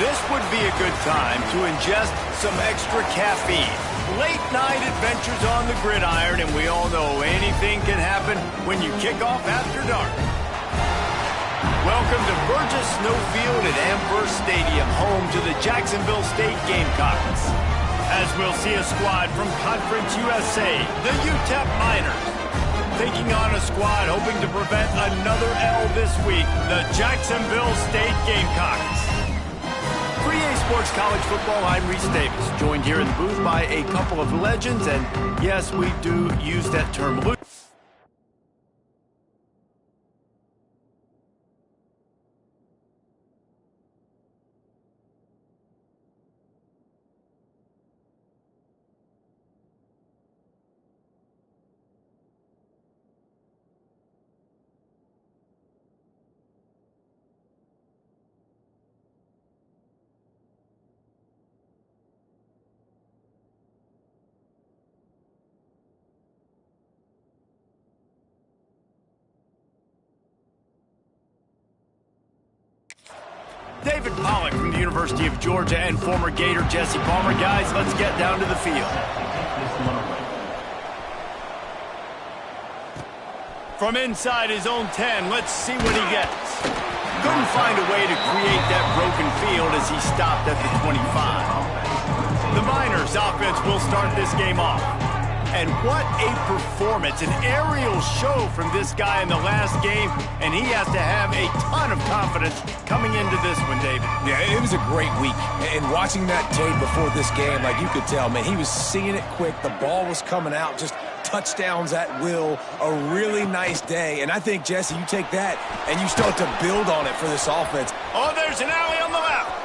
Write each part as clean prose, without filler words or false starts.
This would be a good time to ingest some extra caffeine. Late night adventures on the gridiron, and we all know anything can happen when you kick off after dark. Welcome to Burgess Snowfield at Amherst Stadium, home to the Jacksonville State Gamecocks. As we'll see a squad from Conference USA, the UTEP Miners, taking on a squad hoping to prevent another L this week, the Jacksonville State Gamecocks. 3A Sports College Football, I'm Reese Davis, joined here in the booth by a couple of legends, and yes, we do use that term loosely. David Pollock from the University of Georgia and former Gator Jesse Palmer. Guys, let's get down to the field. From inside his own 10, let's see what he gets. Couldn't find a way to create that broken field as he stopped at the 25. The Miners offense will start this game off. And what a performance, an aerial show from this guy in the last game, and he has to have a ton of confidence coming into this one, David. Yeah, it was a great week, and watching that tape before this game, like you could tell, man, he was seeing it quick, the ball was coming out, just touchdowns at will, a really nice day, and I think, Jesse, you take that, and you start to build on it for this offense. Oh, there's an alley on the left.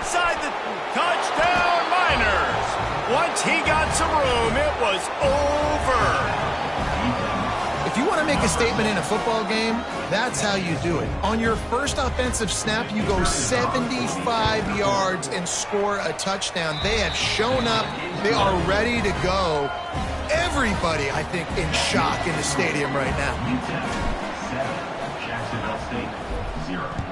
Inside the touchdown, Miners. Once he got some room, it was over. If you want to make a statement in a football game, that's how you do it. On your first offensive snap, you go 75 yards and score a touchdown. They have shown up. They are ready to go. Everybody, I think, in shock in the stadium right now. UTEP 7, Jacksonville State 0.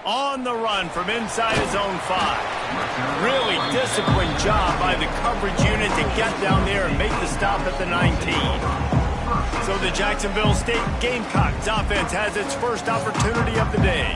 On the run from inside his own 5. Really disciplined job by the coverage unit to get down there and make the stop at the 19. So the Jacksonville State Gamecocks offense has its first opportunity of the day.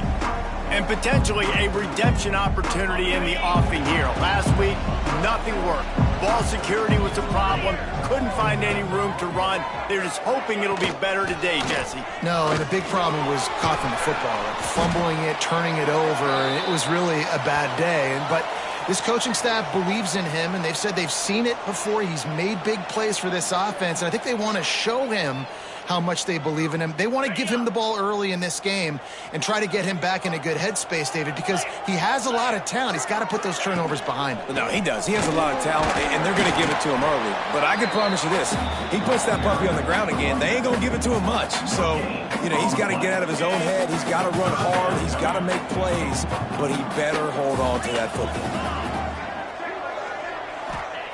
And potentially a redemption opportunity in the offing here. Last week, nothing worked. Ball security was a problem. Couldn't find any room to run. They're just hoping it'll be better today, Jesse. No, and the big problem was coughing the football, fumbling it, turning it over, and it was really a bad day. But this coaching staff believes in him, and they've said they've seen it before. He's made big plays for this offense, and I think they want to show him how much they believe in him. They want to give him the ball early in this game and try to get him back in a good headspace, David, because he has a lot of talent. He's got to put those turnovers behind him. No, he does. He has a lot of talent, and they're going to give it to him early. But I can promise you this. He puts that puppy on the ground again, they ain't going to give it to him much. So, you know, he's got to get out of his own head. He's got to run hard. He's got to make plays. But he better hold on to that football.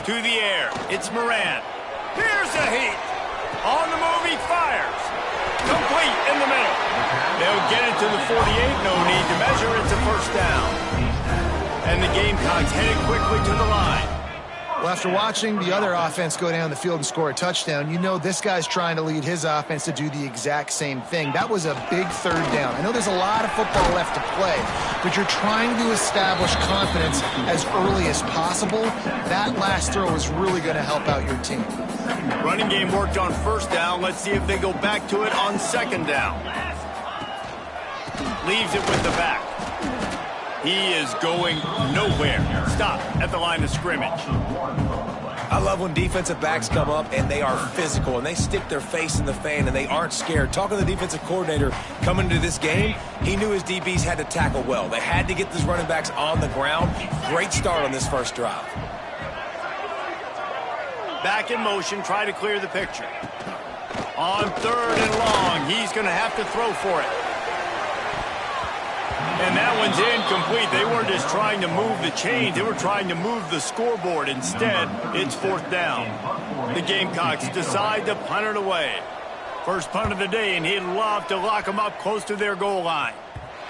To the air, it's Moran. Here's a heat. On the move, he fires. Complete in the middle. They'll get it to the 48. No need to measure. It's a first down. And the Gamecocks headed quickly to the line. Well, after watching the other offense go down the field and score a touchdown, you know this guy's trying to lead his offense to do the exact same thing. That was a big third down. I know there's a lot of football left to play, but you're trying to establish confidence as early as possible. That last throw is really going to help out your team. Running game worked on first down. Let's see if they go back to it on second down. Leaves it with the back. He is going nowhere. Stop at the line of scrimmage. I love when defensive backs come up and they are physical and they stick their face in the fan and they aren't scared. Talking to the defensive coordinator coming into this game, he knew his DBs had to tackle well. They had to get these running backs on the ground. Great start on this first drive. Back in motion, try to clear the picture. On third and long, he's going to have to throw for it. And that one's incomplete. They weren't just trying to move the chains. They were trying to move the scoreboard. Instead, it's fourth down. The Gamecocks decide to punt it away. First punt of the day, and he'd love to lock them up close to their goal line.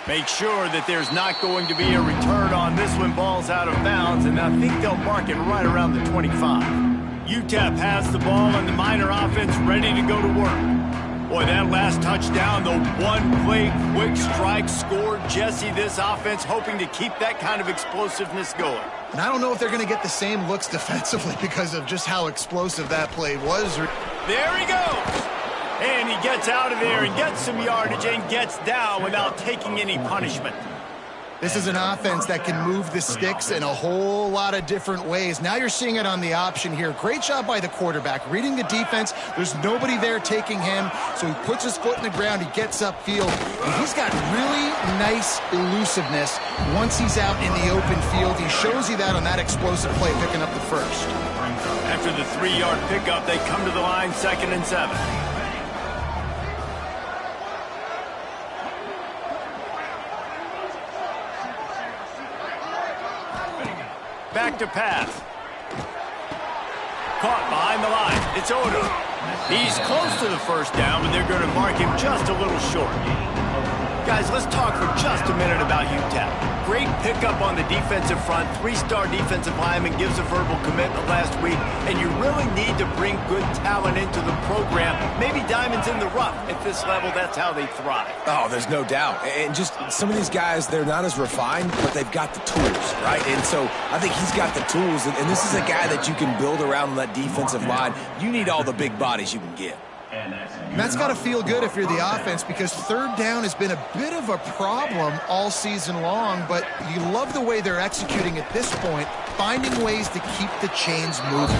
Make sure that there's not going to be a return on this when ball's out of bounds, and I think they'll mark it right around the 25. UTEP has the ball, and the Miner offense ready to go to work. Boy, that last touchdown, the one-play quick strike scored. Jesse, this offense hoping to keep that kind of explosiveness going. And I don't know if they're going to get the same looks defensively because of just how explosive that play was. There he goes. And he gets out of there and gets some yardage and gets down without taking any punishment. This is an offense that can move the sticks in a whole lot of different ways. Now you're seeing it on the option here. Great job by the quarterback. Reading the defense. There's nobody there taking him. So he puts his foot in the ground. He gets upfield. And he's got really nice elusiveness once he's out in the open field. He shows you that on that explosive play, picking up the first. After the 3-yard pickup, they come to the line 2nd and 7. Back to pass. Caught behind the line. It's Odo. He's close to the first down, but they're going to mark him just a little short. Guys, let's talk for just a minute about UTEP. Great pickup on the defensive front. 3-star defensive lineman gives a verbal commitment last week, and you really need to bring good talent into the program. Maybe diamonds in the rough. At this level, that's how they thrive. Oh, there's no doubt. And just some of these guys, they're not as refined, but they've got the tools, right? And so I think he's got the tools, and this is a guy that you can build around on that defensive line. You need all the big bodies you can get. And that's got to feel good if you're the offense, because 3rd down has been a bit of a problem all season long, but you love the way they're executing at this point, finding ways to keep the chains moving.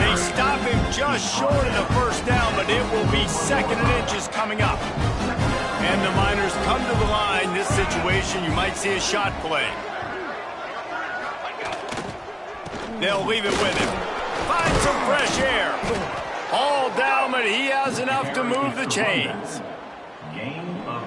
They stop him just short of the first down, but it will be 2nd and inches coming up. And the Miners come to the line. This situation, you might see a shot play. They'll leave it with him. Find some fresh air. All down, but he has enough to move the chains.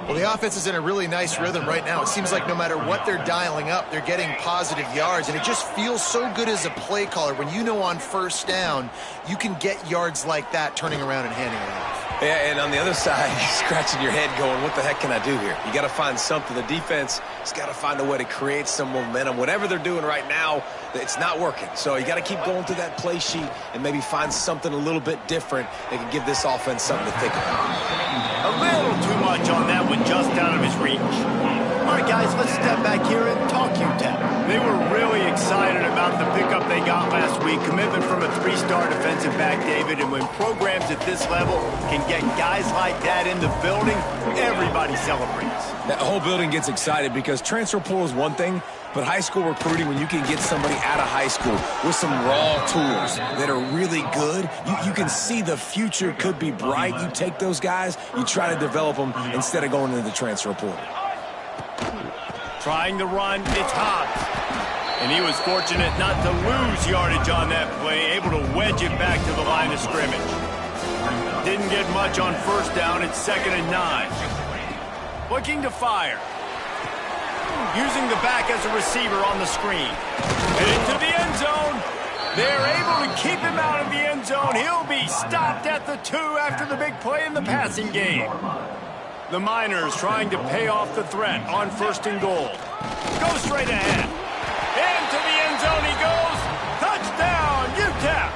Well, the offense is in a really nice rhythm right now. It seems like no matter what they're dialing up, they're getting positive yards, and it just feels so good as a play caller when you know on first down you can get yards like that turning around and handing it off. Yeah, and on the other side, you're scratching your head going, what the heck can I do here? You got to find something. The defense has got to find a way to create some momentum. Whatever they're doing right now, it's not working. So you got to keep going through that play sheet and maybe find something a little bit different that can give this offense something to think about. A little too much on that one, just out of his reach. All right, guys, let's step back here and talk UTEP. They were really excited about the pickup they got last week. Commitment from a 3-star defensive back, David. And when programs at this level can get guys like that in the building, everybody celebrates. That whole building gets excited because transfer portal is one thing, but high school recruiting, when you can get somebody out of high school with some raw tools that are really good, you can see the future could be bright. You take those guys, you try to develop them instead of going into the transfer portal. Trying to run, it's Hobbs. And he was fortunate not to lose yardage on that play, able to wedge it back to the line of scrimmage. Didn't get much on first down, it's 2nd and 9. Looking to fire. Using the back as a receiver on the screen. And into the end zone. They're able to keep him out of the end zone. He'll be stopped at the 2 after the big play in the passing game. The Miners trying to pay off the threat on 1st and goal. Go straight ahead. Into the end zone he goes. Touchdown, UTEP.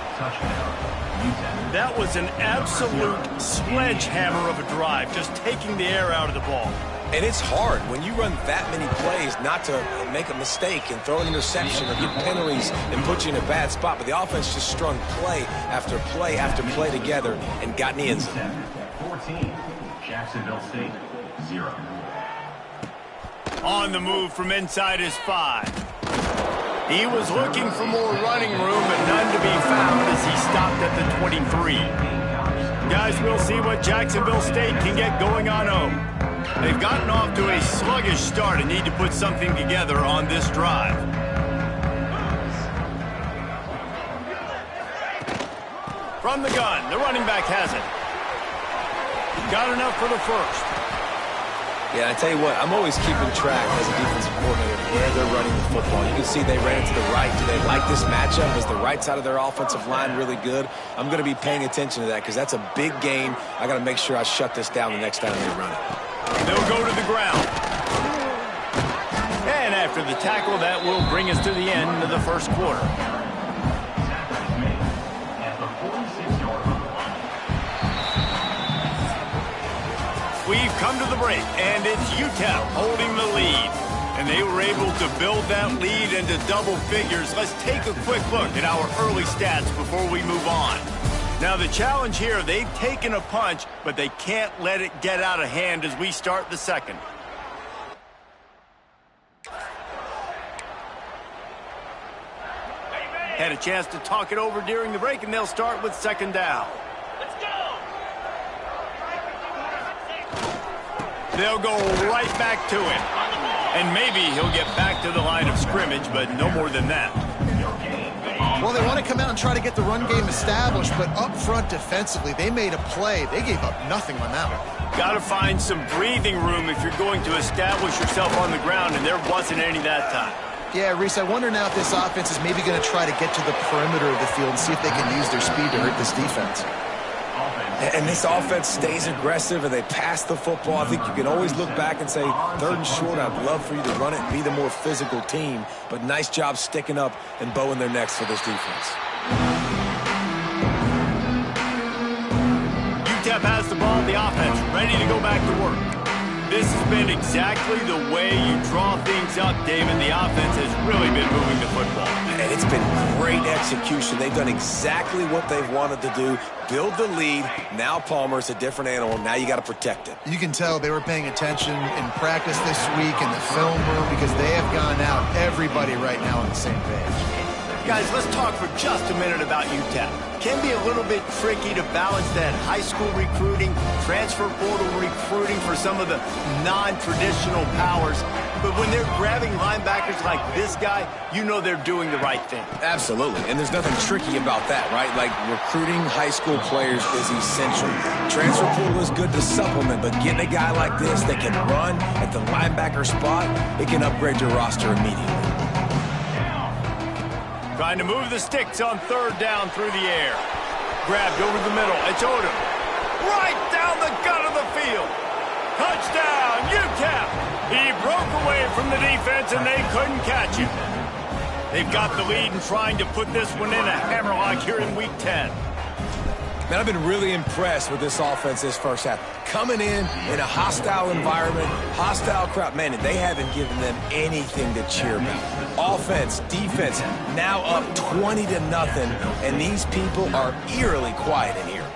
That was an absolute sledgehammer of a drive, just taking the air out of the ball. And it's hard when you run that many plays not to make a mistake and throw an interception or get penalties and put you in a bad spot. But the offense just strung play after play after play together and got in the end zone. 14, Jacksonville State, 0. On the move from inside his 5. He was looking for more running room, but none to be found as he stopped at the 23. Guys, we'll see what Jacksonville State can get going on home. They've gotten off to a sluggish start and need to put something together on this drive. From the gun, the running back has it. Got enough for the first. Yeah, I tell you what, I'm always keeping track as a defensive coordinator of where they're running the football. You can see they ran it to the right. Do they like this matchup? Is the right side of their offensive line really good? I'm going to be paying attention to that because that's a big gain. I got to make sure I shut this down the next time they run it. They'll go to the ground. And after the tackle, that will bring us to the end of the first quarter. We've come to the break, and it's UTEP holding the lead. And they were able to build that lead into double figures. Let's take a quick look at our early stats before we move on. Now, the challenge here, they've taken a punch, but they can't let it get out of hand as we start the second. Had a chance to talk it over during the break, and they'll start with second down. They'll go right back to him. And maybe he'll get back to the line of scrimmage, but no more than that. Well, they want to come out and try to get the run game established, but up front defensively, they made a play. They gave up nothing on that one. Got to find some breathing room if you're going to establish yourself on the ground, and there wasn't any that time. Yeah, Reese, I wonder now if this offense is maybe going to try to get to the perimeter of the field and see if they can use their speed to hurt this defense. And this offense stays aggressive and they pass the football. I think you can always look back and say, third and short, I'd love for you to run it and be the more physical team. But nice job sticking up and bowing their necks for this defense. UTEP has the ball, the offense ready to go back to work. This has been exactly the way you draw things up, David. The offense has really been moving the football. And it's been great execution. They've done exactly what they've wanted to do. Build the lead. Now Palmer's a different animal. Now you got to protect it. You can tell they were paying attention in practice this week in the film room because they have gone out, everybody right now on the same page. Guys, let's talk for just a minute about UTEP. Can be a little bit tricky to balance that high school recruiting, transfer portal recruiting for some of the non-traditional powers. But when they're grabbing linebackers like this guy, you know they're doing the right thing. Absolutely, and there's nothing tricky about that, right? Like, recruiting high school players is essential. Transfer portal is good to supplement, but getting a guy like this that can run at the linebacker spot, it can upgrade your roster immediately. Trying to move the sticks on third down through the air. Grabbed over the middle. It's Odom. Right down the gut of the field. Touchdown, UTEP. He broke away from the defense, and they couldn't catch him. They've got the lead and trying to put this one in a hammerlock here in Week 10. Man, I've been really impressed with this offense this first half. Coming in a hostile environment, hostile crowd. Man, they haven't given them anything to cheer about. Offense, defense, now up 20-0, and these people are eerily quiet in here.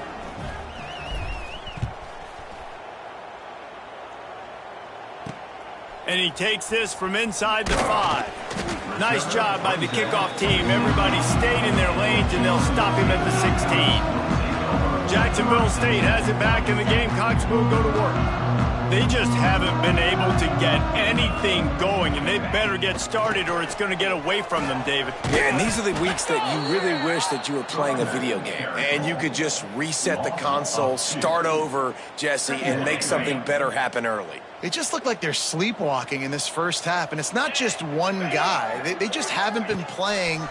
And he takes this from inside the 5. Nice job by the kickoff team. Everybody stayed in their lanes, and they'll stop him at the 16. Jacksonville State has it back, and the Gamecocks will go to work. They just haven't been able to get anything going, and they better get started or it's going to get away from them, David. Yeah, and these are the weeks that you really wish that you were playing a video game and you could just reset the console, start over, Jesse, and make something better happen early. It just looked like they're sleepwalking in this first half, and it's not just one guy. They just haven't been playing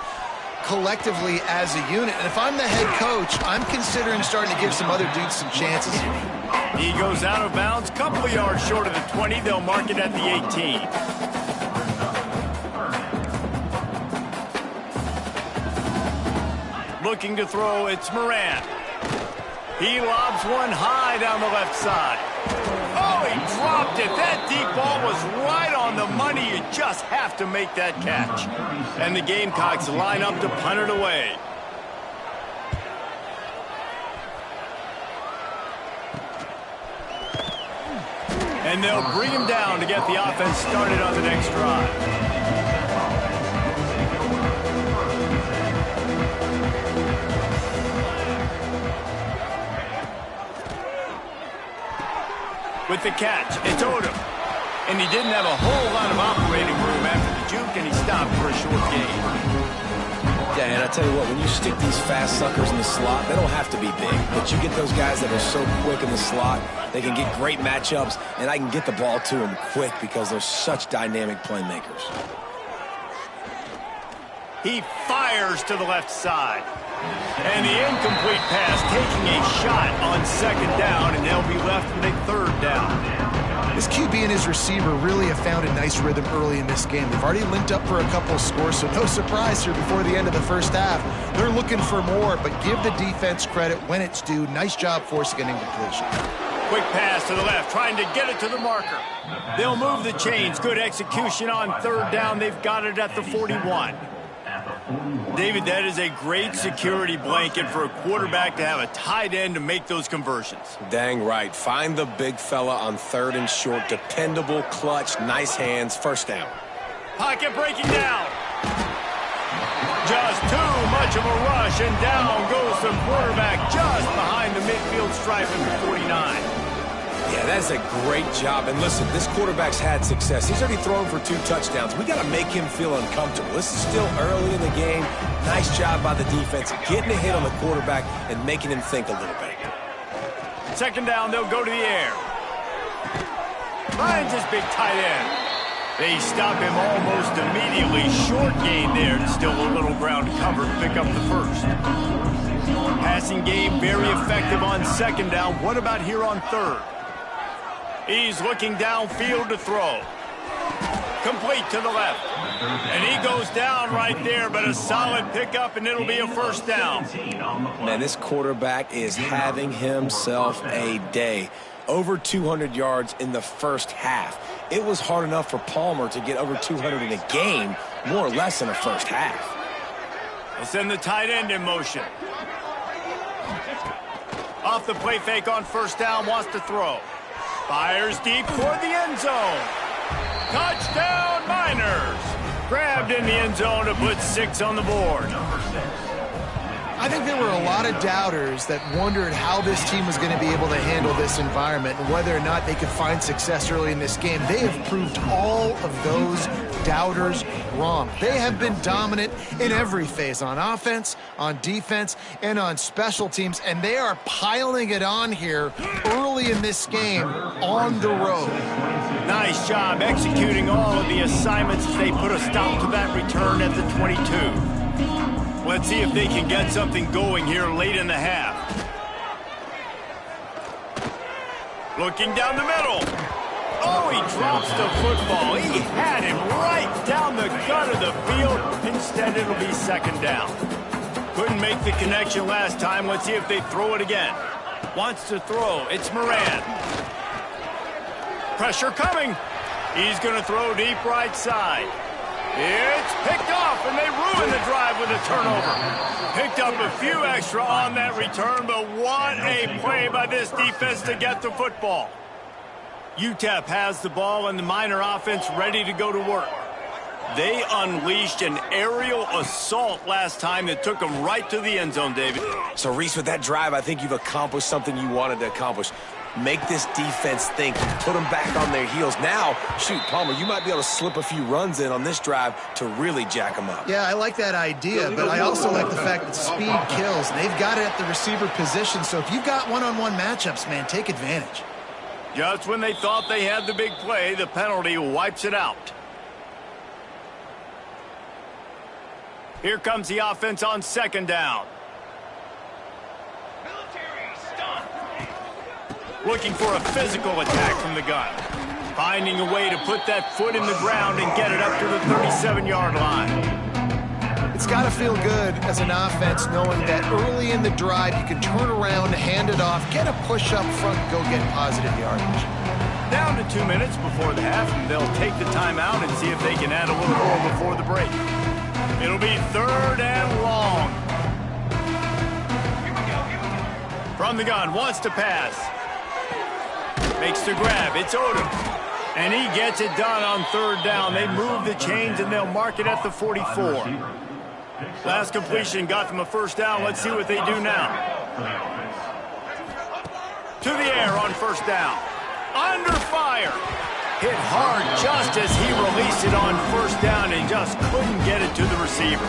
collectively as a unit. And if I'm the head coach, I'm considering starting to give some other dudes some chances here. He goes out of bounds, couple of yards short of the 20. They'll mark it at the 18. Looking to throw, it's Moran. He lobs one high down the left side. Oh, he dropped it. That deep ball was right on the money. You just have to make that catch. And the Gamecocks line up to punt it away. And they'll bring him down to get the offense started on the next drive. With the catch, it's Odom. And he didn't have a whole lot of operating room after the juke, and he stopped for a short gain. Yeah, Yeah, and I tell you what, when you stick these fast suckers in the slot, they don't have to be big. But you get those guys that are so quick in the slot, they can get great matchups, and I can get the ball to them quick because they're such dynamic playmakers. He fires to the left side. And the incomplete pass taking a shot on second down, and they'll be left with a third down. This QB and his receiver really have found a nice rhythm early in this game. They've already linked up for a couple of scores, so no surprise here before the end of the first half. They're looking for more, but give the defense credit when it's due. Nice job forcing an incompletion. Quick pass to the left, trying to get it to the marker. They'll move the chains. Good execution on third down. They've got it at the 41. David, that is a great security blanket for a quarterback to have a tight end to make those conversions. Dang right. Find the big fella on third and short. Dependable, clutch, nice hands, first down. Pocket breaking down. Just too much of a rush, and down goes the quarterback just behind the midfield stripe at the 49. Yeah, that's a great job. And listen, this quarterback's had success. He's already thrown for 2 touchdowns. We got to make him feel uncomfortable. This is still early in the game. Nice job by the defense, getting a hit on the quarterback and making him think a little bit. Second down, they'll go to the air. Finds his big tight end. They stop him almost immediately. Short gain there. Still a little ground cover to pick up the first. Passing game very effective on second down. What about here on third? He's looking downfield to throw. Complete to the left. And he goes down right there, but a solid pickup, and it'll be a first down. Man, this quarterback is having himself a day. Over 200 yards in the first half. It was hard enough for Palmer to get over 200 in a game, more or less in the first half. They'll send the tight end in motion. Off the play fake on first down, wants to throw. Fires deep toward the end zone. Touchdown, Miners! Grabbed in the end zone to put 6 on the board. I think there were a lot of doubters that wondered how this team was going to be able to handle this environment and whether or not they could find success early in this game. They have proved all of those doubters wrong. They have been dominant in every phase, on offense, on defense, and on special teams, and they are piling it on here early in this game on the road. Nice job executing all of the assignments as they put a stop to that return at the 22. Let's see if they can get something going here late in the half. Looking down the middle. Oh, he drops the football. He had him right down the gut of the field. Instead, it'll be second down. Couldn't make the connection last time. Let's see if they throw it again. Wants to throw. It's Moran. Pressure coming. He's going to throw deep right side. It's picked off, and they ruin the drive with a turnover. Picked up a few extra on that return, but what a play by this defense to get the football. UTEP has the ball and the Miner offense ready to go to work. They unleashed an aerial assault last time that took them right to the end zone, David. So, Reese, with that drive, I think you've accomplished something you wanted to accomplish. Make this defense think, put them back on their heels. Now, shoot, Palmer, you might be able to slip a few runs in on this drive to really jack them up. Yeah, I like that idea, but I also like the fact that speed kills. They've got it at the receiver position, so if you've got one-on-one matchups, man, take advantage. Just when they thought they had the big play, the penalty wipes it out. Here comes the offense on second down. Looking for a physical attack from the gun. Finding a way to put that foot in the ground and get it up to the 37-yard line. It's got to feel good as an offense knowing that early in the drive you can turn around, hand it off, get a push up front, go get positive yardage. Down to 2 minutes before the half, and they'll take the timeout and see if they can add a little more before the break. It'll be third and long. From the gun, wants to pass. Makes the grab. It's Odom. And he gets it done on third down. They move the chains, and they'll mark it at the 44. Last completion got them a first down. Let's see what they do now. To the air on first down. Under fire. Hit hard just as he released it on first down and just couldn't get it to the receiver.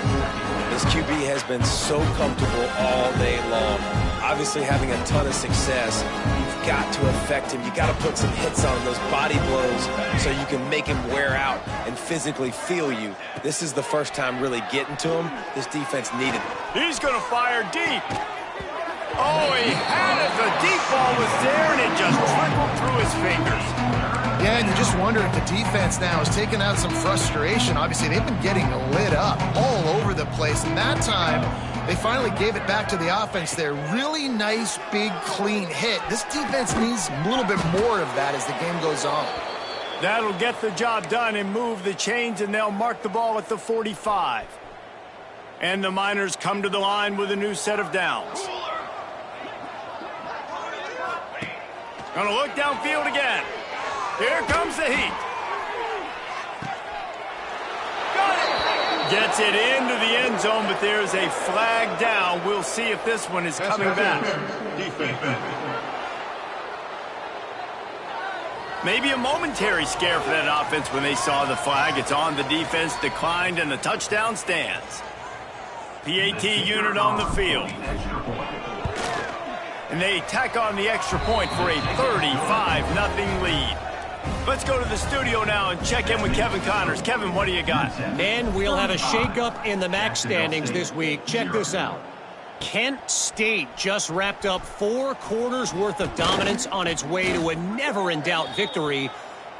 This QB has been so comfortable all day long. Obviously having a ton of success. You've got to affect him. You've got to put some hits on him, those body blows, so you can make him wear out and physically feel you. This is the first time really getting to him. This defense needed it. He's going to fire deep. Oh, he had it. The deep ball was there, and it just trickled through his fingers. Yeah, and you just wonder if the defense now is taking out some frustration. Obviously, they've been getting lit up all over the place, and that time they finally gave it back to the offense there. Really nice, big, clean hit. This defense needs a little bit more of that as the game goes on. That'll get the job done and move the chains, and they'll mark the ball at the 45. And the Miners come to the line with a new set of downs. Gonna look downfield again. Here comes the heat. Got it. Gets it into the end zone, but there's a flag down. We'll see if this one is coming back. Maybe a momentary scare for that offense when they saw the flag. It's on. The defense declined, and the touchdown stands. PAT unit on the field. And they tack on the extra point for a 35-0 lead. Let's go to the studio now and check in with Kevin Connors. Kevin, what do you got? And we'll have a shakeup in the MAC standings this week. Check this out. Kent State just wrapped up 4 quarters worth of dominance on its way to a never-in-doubt victory.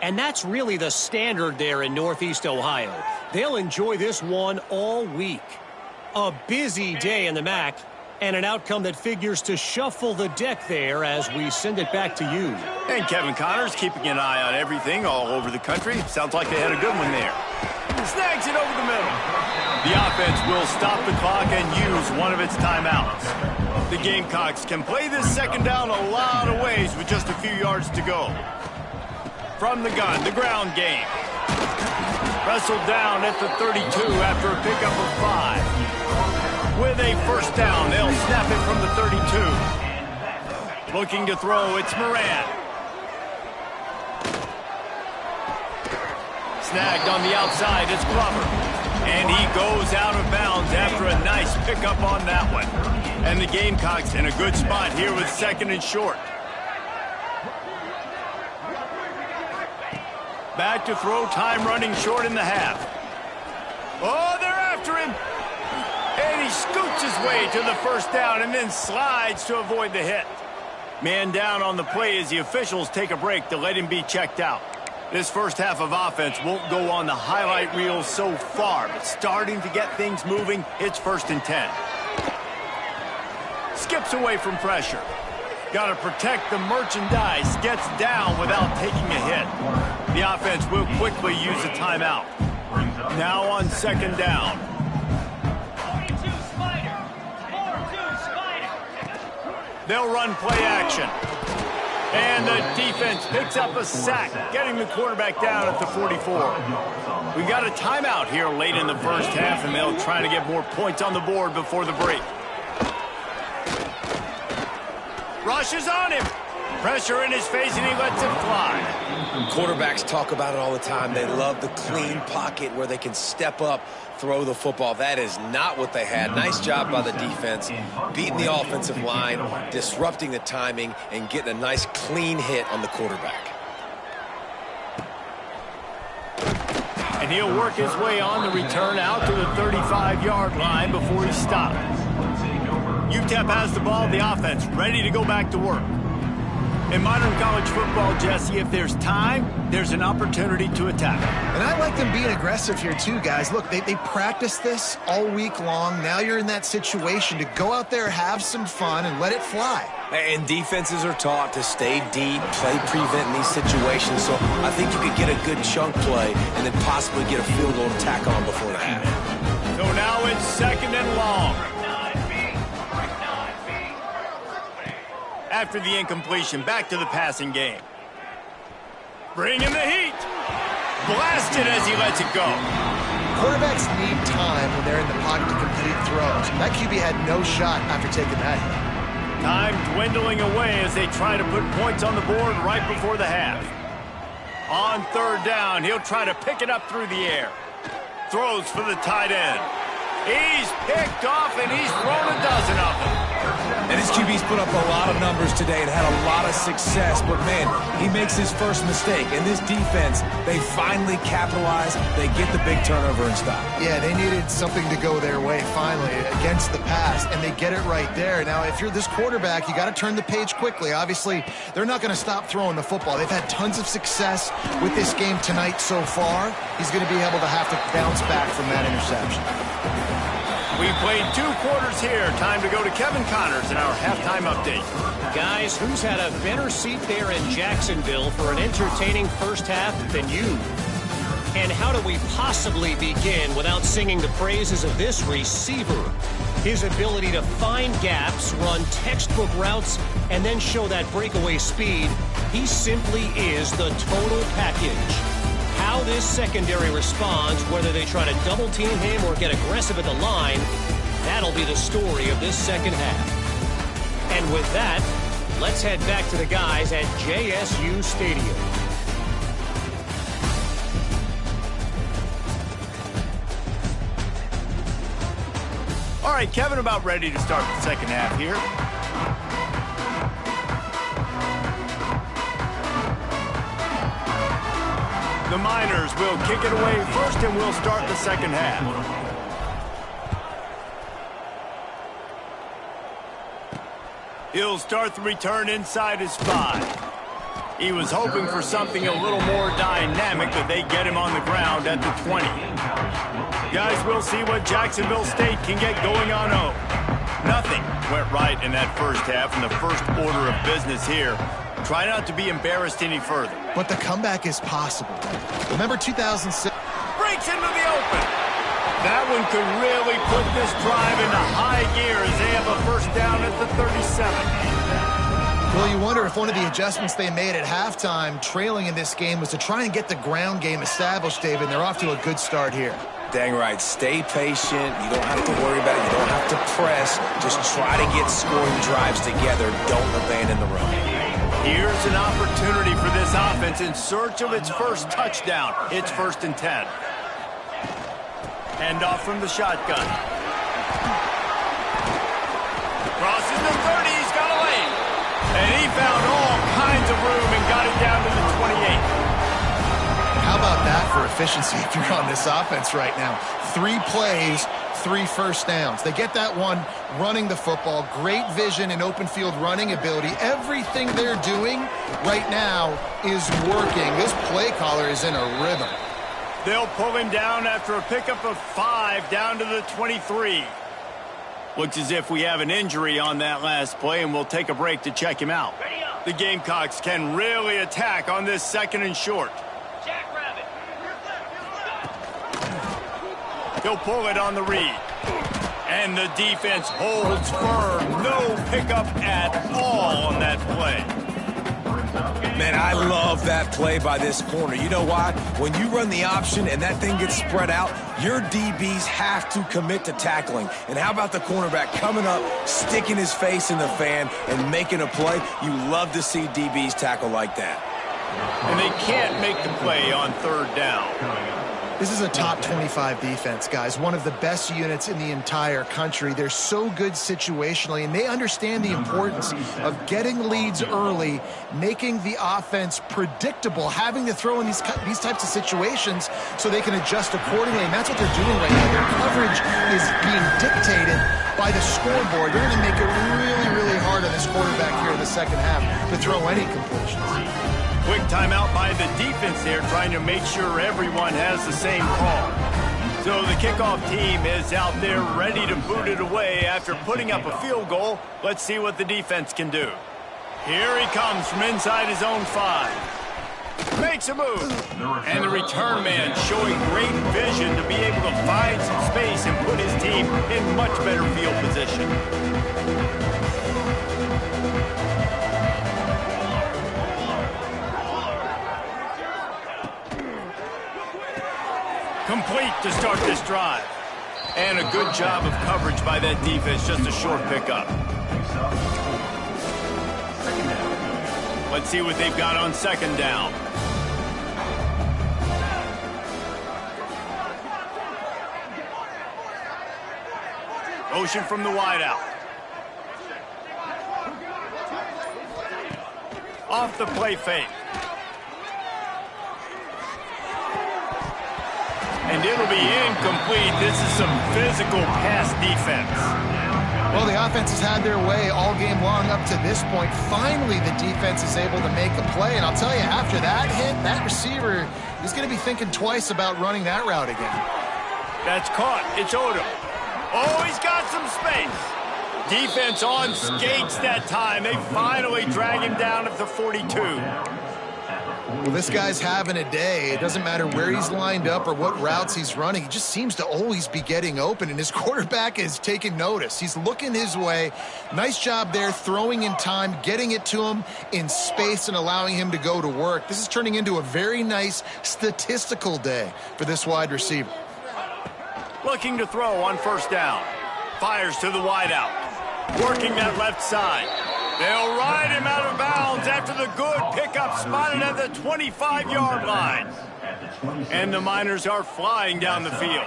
And that's really the standard there in Northeast Ohio. They'll enjoy this one all week. A busy day in the MAC, and an outcome that figures to shuffle the deck there as we send it back to you. And Kevin Connors keeping an eye on everything all over the country. Sounds like they had a good one there. Snags it over the middle. The offense will stop the clock and use one of its timeouts. The Gamecocks can play this second down a lot of ways with just a few yards to go. From the gun, the ground game. Wrestled down at the 32 after a pickup of 5. With a first down, they'll snap it from the 32. Looking to throw, it's Moran. Snagged on the outside, it's Glover. And he goes out of bounds after a nice pickup on that one. And the Gamecocks in a good spot here with second and short. Back to throw, time running short in the half. Oh, they're after him. And he scoots his way to the first down and then slides to avoid the hit. Man down on the play as the officials take a break to let him be checked out. This first half of offense won't go on the highlight reel so far, but starting to get things moving, it's 1st and 10. Skips away from pressure. Got to protect the merchandise. Gets down without taking a hit. The offense will quickly use a timeout. Now on second down. They'll run play action. And the defense picks up a sack, getting the quarterback down at the 44. We got a timeout here late in the first half, and they'll try to get more points on the board before the break. Rushes on him. Pressure in his face, and he lets it fly. Quarterbacks talk about it all the time. They love the clean pocket where they can step up, throw the football. That is not what they had. Nice job by the defense, beating the offensive line, disrupting the timing, and getting a nice clean hit on the quarterback. And he'll work his way on the return out to the 35-yard line before he's stopped. UTEP has the ball, the offense ready to go back to work. In modern college football, Jesse, if there's time, there's an opportunity to attack. And I like them being aggressive here too, guys. Look, they practiced this all week long. Now you're in that situation to go out there, have some fun, and let it fly. And defenses are taught to stay deep, play prevent in these situations. So I think you could get a good chunk play and then possibly get a field goal to tack on before the half. So now it's second and long. After the incompletion, back to the passing game. Bringing the heat. Blasted as he lets it go. Quarterbacks need time when they're in the pocket to complete throws. That QB had no shot after taking that hit. Time dwindling away as they try to put points on the board right before the half. On third down, he'll try to pick it up through the air. Throws for the tight end. He's picked off, and he's thrown a dozen of them. And his QB's put up a lot of numbers today and had a lot of success. But, man, he makes his first mistake. And this defense, they finally capitalize. They get the big turnover and stop. Yeah, they needed something to go their way finally against the pass, and they get it right there. Now, if you're this quarterback, you got to turn the page quickly. Obviously, they're not going to stop throwing the football. They've had tons of success with this game tonight so far. He's going to be able to have to bounce back from that interception. We played 2 quarters here. Time to go to Kevin Connors in our halftime update. Guys, who's had a better seat there in Jacksonville for an entertaining first half than you? And how do we possibly begin without singing the praises of this receiver? His ability to find gaps, run textbook routes, and then show that breakaway speed. He simply is the total package. How this secondary responds, whether they try to double-team him or get aggressive at the line, that'll be the story of this second half. And with that, let's head back to the guys at JSU Stadium. All right, Kevin, about ready to start the second half here. The Miners will kick it away first, and we'll start the second half. He'll start the return inside his 5. He was hoping for something a little more dynamic, but they get him on the ground at the 20. Guys, we'll see what Jacksonville State can get going on. Nothing went right in that first half, and the first order of business here. Try not to be embarrassed any further. But the comeback is possible. Remember 2006? Breaks into the open. That one could really put this drive into high gear as they have a first down at the 37. Well, you wonder if one of the adjustments they made at halftime, trailing in this game, was to try and get the ground game established, David. And they're off to a good start here. Dang right. Stay patient. You don't have to worry about it. You don't have to press. Just try to get scoring drives together. Don't abandon the run. Here's an opportunity for this offense in search of its first touchdown. It's 1st and 10. Hand off from the shotgun. Crosses the 30. He's got a lane. And he found all kinds of room and got it down to the 28. How about that for efficiency if you're on this offense right now? 3 plays, 3 first downs. They get that one running the football. Great vision and open field running ability. Everything they're doing right now is working. This play caller is in a rhythm. They'll pull him down after a pickup of 5 down to the 23. Looks as if we have an injury on that last play, and we'll take a break to check him out. The Gamecocks can really attack on this 2nd and short. He'll pull it on the read. And the defense holds firm. No pickup at all on that play. Man, I love that play by this corner. You know why? When you run the option and that thing gets spread out, your DBs have to commit to tackling. And how about the cornerback coming up, sticking his face in the fan, and making a play? You love to see DBs tackle like that. And they can't make the play on 3rd down. This is a top 25 defense, guys. One of the best units in the entire country. They're so good situationally, and they understand the importance of getting leads early, making the offense predictable, having to throw in these types of situations so they can adjust accordingly. And that's what they're doing right now. Their coverage is being dictated by the scoreboard. They're going to make it really, really hard on this quarterback here in the second half to throw any completions. Quick timeout by the defense here, trying to make sure everyone has the same call. So the kickoff team is out there ready to boot it away after putting up a field goal. Let's see what the defense can do. Here he comes from inside his own 5. Makes a move. And the return man showing great vision to be able to find some space and put his team in much better field position. Complete to start this drive. And a good job of coverage by that defense, just a short pickup. Let's see what they've got on 2nd down. motion from the wideout. Off the play fake. And it'll be incomplete. This is some physical pass defense. Well, the offense has had their way all game long up to this point. Finally, the defense is able to make a play. And I'll tell you, after that hit, that receiver is going to be thinking twice about running that route again. That's caught. It's Odom. Oh, he's got some space. Defense on skates that time. They finally drag him down at the 42. Well, this guy's having a day. It doesn't matter where he's lined up or what routes he's running. He just seems to always be getting open, and his quarterback is taking notice. He's looking his way. Nice job there, throwing in time, getting it to him in space and allowing him to go to work. This is turning into a very nice statistical day for this wide receiver. Looking to throw on first down. Fires to the wideout. Working that left side. They'll ride him out of bounds after the good pickup spotted at the 25-yard line. And the Miners are flying down the field.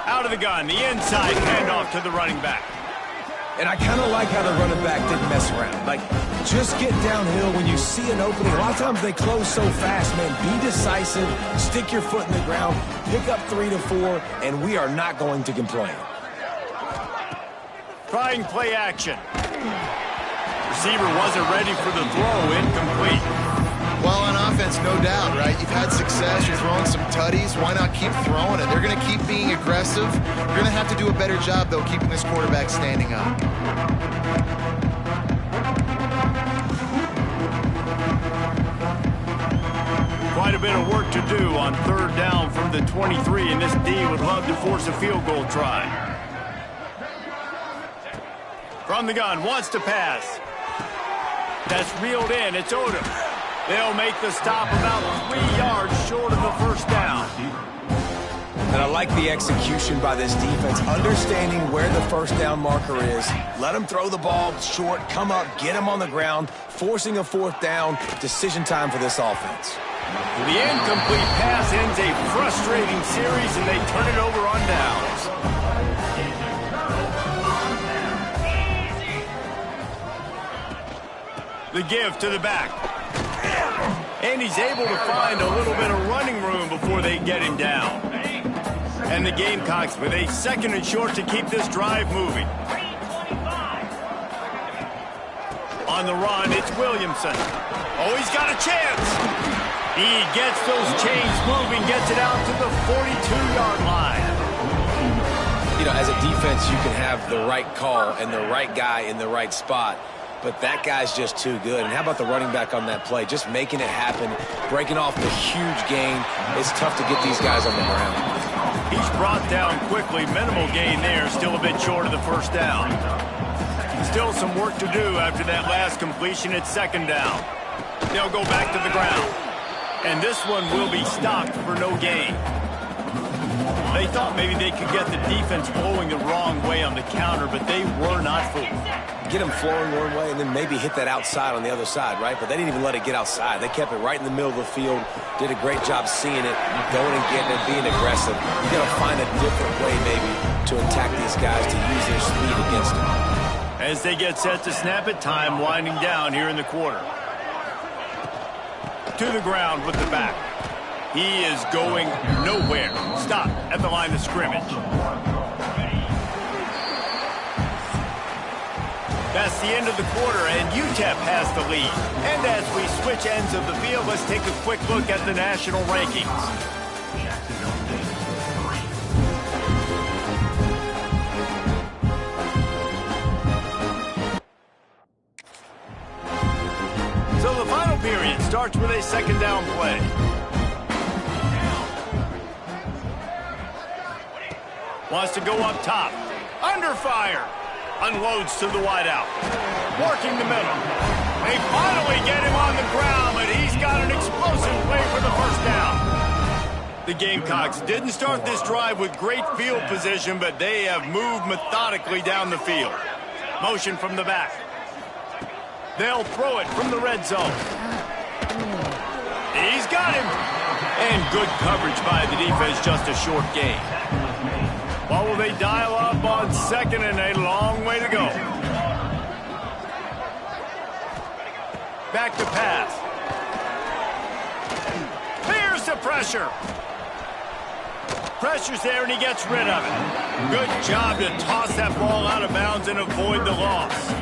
Out of the gun, the inside handoff to the running back. And I kind of like how the running back didn't mess around. Like, just get downhill when you see an opening. A lot of times they close so fast, man. Be decisive, stick your foot in the ground, pick up 3 to 4, and we are not going to complain. Trying play action. Receiver wasn't ready for the throw. Incomplete. Well, on offense, no doubt, right? You've had success. You're throwing some tutties. Why not keep throwing it? They're going to keep being aggressive. You're going to have to do a better job, though, keeping this quarterback standing up. Quite a bit of work to do on third down from the 23, and this D would love to force a field goal try. From the gun, wants to pass. That's reeled in. It's Odom. They'll make the stop about 3 yards short of the first down. And I like the execution by this defense, understanding where the first down marker is. Let them throw the ball short, come up, get them on the ground, forcing a fourth down. Decision time for this offense. The incomplete pass ends a frustrating series, and they turn it over on downs. The give to the back. And he's able to find a little bit of running room before they get him down. And the Gamecocks with a 2nd and short to keep this drive moving. On the run, it's Williamson. Oh, he's got a chance. He gets those chains moving, gets it out to the 42-yard line. You know, as a defense, you can have the right call and the right guy in the right spot. But that guy's just too good. And how about the running back on that play? Just making it happen, breaking off the huge gain. It's tough to get these guys on the ground. He's brought down quickly. Minimal gain there. Still a bit short of the first down. Still some work to do after that last completion at 2nd down. They'll go back to the ground. And this one will be stopped for no gain. They thought maybe they could get the defense blowing the wrong way on the counter, but they were not fooled. Get them flowing one way and then maybe hit that outside on the other side, right? But they didn't even let it get outside. They kept it right in the middle of the field, did a great job seeing it, going and getting it, being aggressive. You got to find a different way maybe to attack these guys, to use their speed against them. As they get set to snap it, time winding down here in the quarter. To the ground with the back. He is going nowhere. Stop at the line of scrimmage. That's the end of the quarter, and UTEP has the lead. And as we switch ends of the field, let's take a quick look at the national rankings. So the final period starts with a 2nd down play. Wants to go up top. Under fire. Unloads to the wideout. Working the middle. They finally get him on the ground, but he's got an explosive play for the first down. The Gamecocks didn't start this drive with great field position, but they have moved methodically down the field. Motion from the back. They'll throw it from the red zone. He's got him. And good coverage by the defense, just a short gain. Well, will they dial up on second and a long way to go? Back to pass. Here's the pressure. Pressure's there, and he gets rid of it. Good job to toss that ball out of bounds and avoid the loss.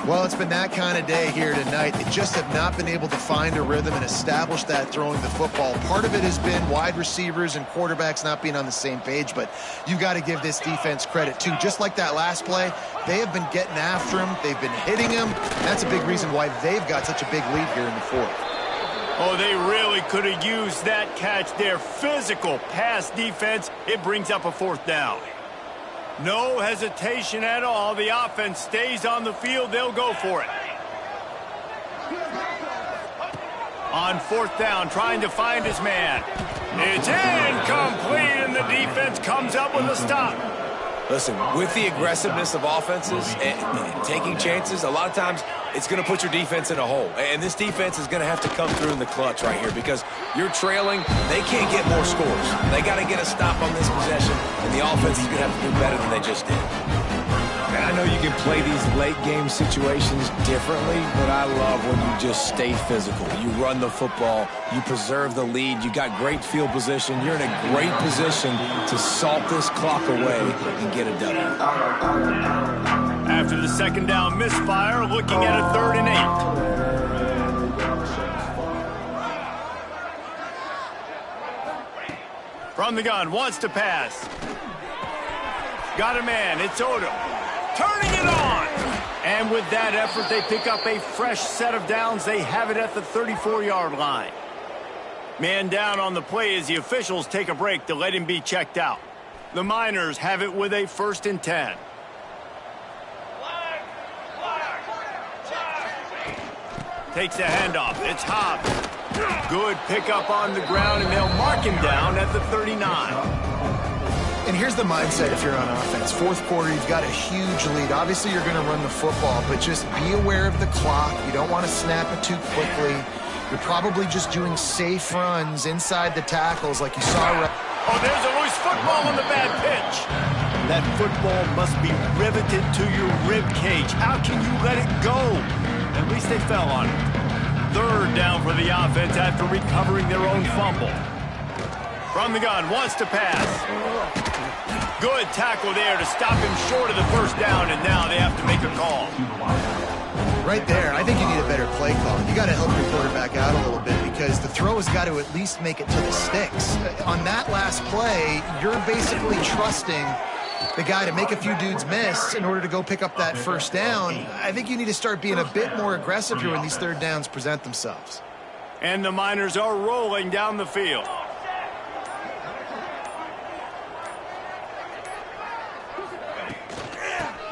Well, it's been that kind of day here tonight. They just have not been able to find a rhythm and establish that throwing the football. Part of it has been wide receivers and quarterbacks not being on the same page, but you've got to give this defense credit, too. Just like that last play, they have been getting after him. They've been hitting him. That's a big reason why they've got such a big lead here in the fourth. Oh, they really could have used that catch there. Physical pass defense. It brings up a fourth down. No hesitation at all. The offense stays on the field. They'll go for it. On fourth down, trying to find his man. It's incomplete, and the defense comes up with a stop. Listen, with the aggressiveness of offenses and taking chances, a lot of times it's going to put your defense in a hole. And this defense is going to have to come through in the clutch right here because you're trailing. They can't get more scores. They got to get a stop on this possession, and the offense is going to have to do better than they just did. And I know you can play these late-game situations differently, but I love when you just stay physical. You run the football. You preserve the lead. You got great field position. You're in a great position to salt this clock away and get a W. After the second down misfire, looking at a 3rd and 8. From the gun, wants to pass. Got a man, it's Odom. Turning it on! And with that effort, they pick up a fresh set of downs. They have it at the 34-yard line. Man down on the play as the officials take a break to let him be checked out. The Miners have it with a 1st and 10. Takes the handoff. It's Hobbs. Good pickup on the ground, and they'll mark him down at the 39. And here's the mindset if you're on offense. Fourth quarter, you've got a huge lead. Obviously, you're going to run the football, but just be aware of the clock. You don't want to snap it too quickly. You're probably just doing safe runs inside the tackles like you saw. Oh, there's a loose football on the bad pitch. That football must be riveted to your rib cage. How can you let it go? At least they fell on it. 3rd down for the offense after recovering their own fumble. From the gun, wants to pass. Good tackle there to stop him short of the 1st down, and now they have to make a call. Right there, I think you need a better play call. You got to help your quarterback out a little bit because the throw has got to at least make it to the sticks. On that last play, you're basically trusting the guy to make a few dudes miss in order to go pick up that 1st down. I think you need to start being a bit more aggressive here when these 3rd downs present themselves. And the Miners are rolling down the field.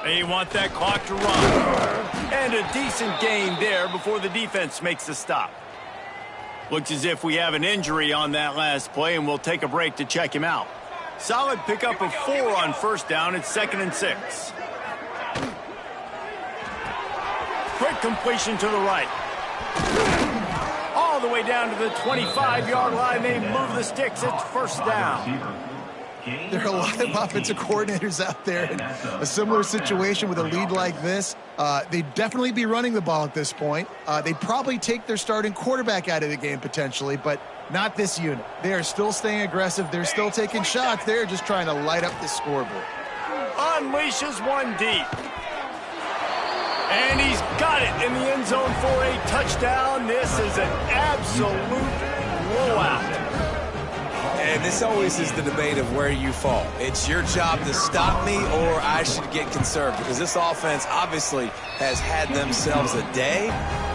They want that clock to run. And a decent gain there before the defense makes the stop. Looks as if we have an injury on that last play, and we'll take a break to check him out. Solid pickup of 4 on 1st down. It's 2nd and 6. Quick completion to the right. All the way down to the 25-yard line. They move the sticks. It's 1st down. There are a lot of offensive coordinators out there in a similar situation with a lead like this. They'd definitely be running the ball at this point. They'd probably take their starting quarterback out of the game potentially, but not this unit. They are still staying aggressive. They're still taking shots. They're just trying to light up the scoreboard. Unleashes one deep. And he's got it in the end zone for a touchdown. This is an absolute blowout. And this always is the debate of where you fall. It's your job to stop me or I should get conserved because this offense obviously has had themselves a day,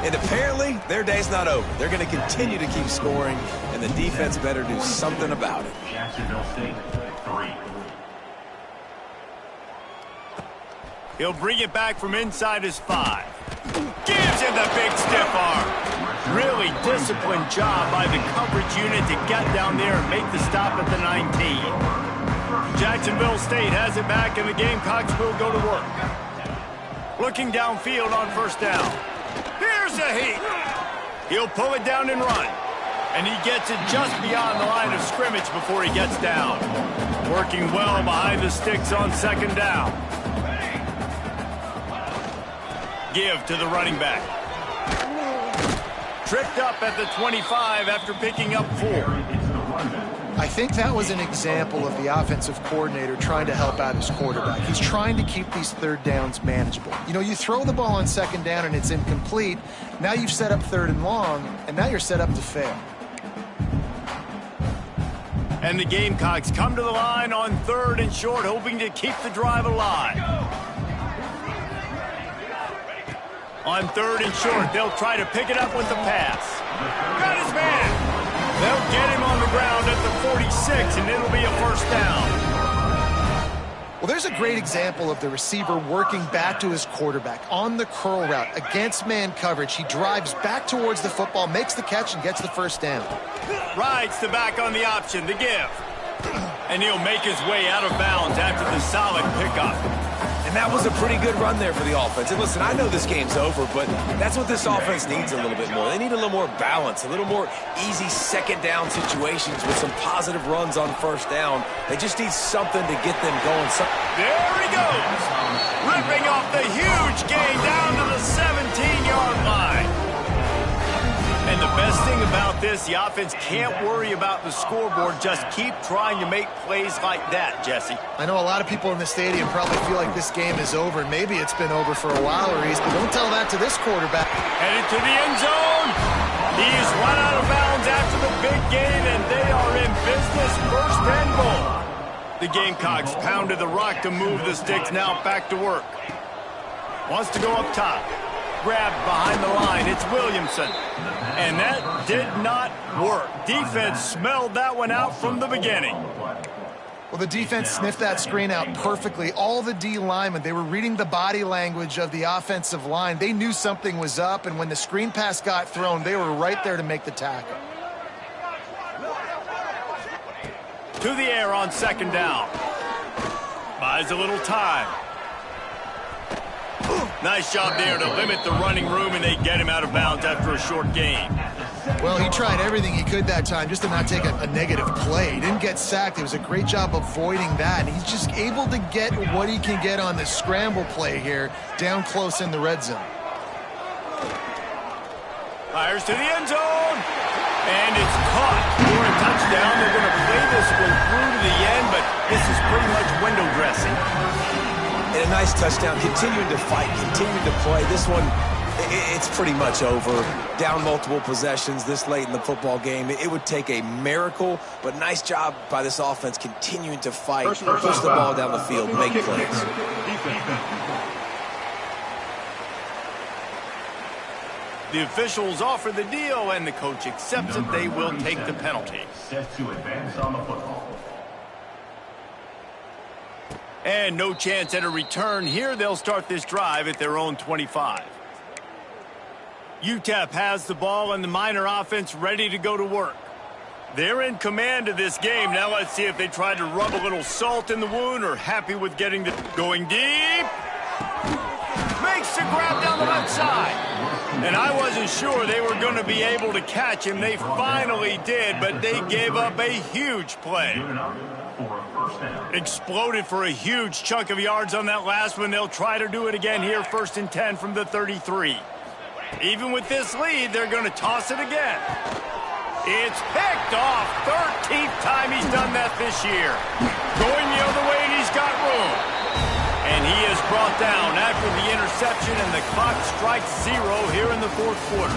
and apparently their day's not over. They're going to continue to keep scoring, and the defense better do something about it. Jacksonville State, 3. He'll bring it back from inside his 5. Gives him the big stiff arm. Really disciplined job by the coverage unit to get down there and make the stop at the 19. Jacksonville State has it back, and the Gamecocks will go to work. Looking downfield on 1st down. Here's a heat. He'll pull it down and run. And he gets it just beyond the line of scrimmage before he gets down. Working well behind the sticks on second down. Give to the running back. Tripped up at the 25 after picking up 4. I think that was an example of the offensive coordinator trying to help out his quarterback. He's trying to keep these third downs manageable. You know, you throw the ball on second down and it's incomplete. Now you've set up third and long, and now you're set up to fail. And the Gamecocks come to the line on 3rd and short, hoping to keep the drive alive. On 3rd and short, they'll try to pick it up with the pass. Got his man. They'll get him on the ground at the 46, and it'll be a first down. Well, there's a great example of the receiver working back to his quarterback on the curl route against man coverage. He drives back towards the football, makes the catch, and gets the first down. Rides the back on the option, the give. And he'll make his way out of bounds after the solid pickup. And that was a pretty good run there for the offense. And listen, I know this game's over, but that's what this offense needs a little bit more. They need a little more balance, a little more easy second down situations with some positive runs on first down. They just need something to get them going. There he goes. Ripping off the huge gain down to the 17-yard line. And the best thing about this, the offense can't worry about the scoreboard. Just keep trying to make plays like that, Jesse. I know a lot of people in the stadium probably feel like this game is over. Maybe it's been over for a while, Reese, but don't tell that to this quarterback. Headed to the end zone. He's run out of bounds after the big gain, and they are in business. First and goal. The Gamecocks pounded the rock to move the sticks. Now back to work. Wants to go up top. Grabbed behind the line. It's Williamson. And that did not work. Defense smelled that one out from the beginning. Well, the defense sniffed that screen out perfectly. All the D linemen, they were reading the body language of the offensive line. They knew something was up, and when the screen pass got thrown, they were right there to make the tackle. To the air on second down. Buys a little time. Nice job there to limit the running room, and they get him out of bounds after a short gain. Well, he tried everything he could that time just to not take a negative play. He didn't get sacked. It was a great job avoiding that. He's just able to get what he can get on the scramble play here down close in the red zone. Fires to the end zone. And it's caught for a touchdown. They're going to play this one through to the end, but this is pretty much window dressing. And a nice touchdown, continuing to fight, continuing to play. This one, it's pretty much over. Down multiple possessions this late in the football game. It would take a miracle, but nice job by this offense continuing to fight, push the ball down the field, make plays. The officials offer the deal, and the coach accepts it. They will take the penalty. Set to advance on the football. And no chance at a return here. They'll start this drive at their own 25. UTEP has the ball and the Miner offense ready to go to work. They're in command of this game. Now let's see if they try to rub a little salt in the wound or happy with getting the going deep. Makes the grab down the left side. And I wasn't sure they were going to be able to catch him. They finally did, but they gave up a huge play. Exploded for a huge chunk of yards on that last one. They'll try to do it again here, 1st and 10 from the 33. Even with this lead, they're going to toss it again. It's picked off. 13th time he's done that this year. Going the other way, and he's got room. And he is brought down after the interception, and the clock strikes 0 here in the 4th quarter.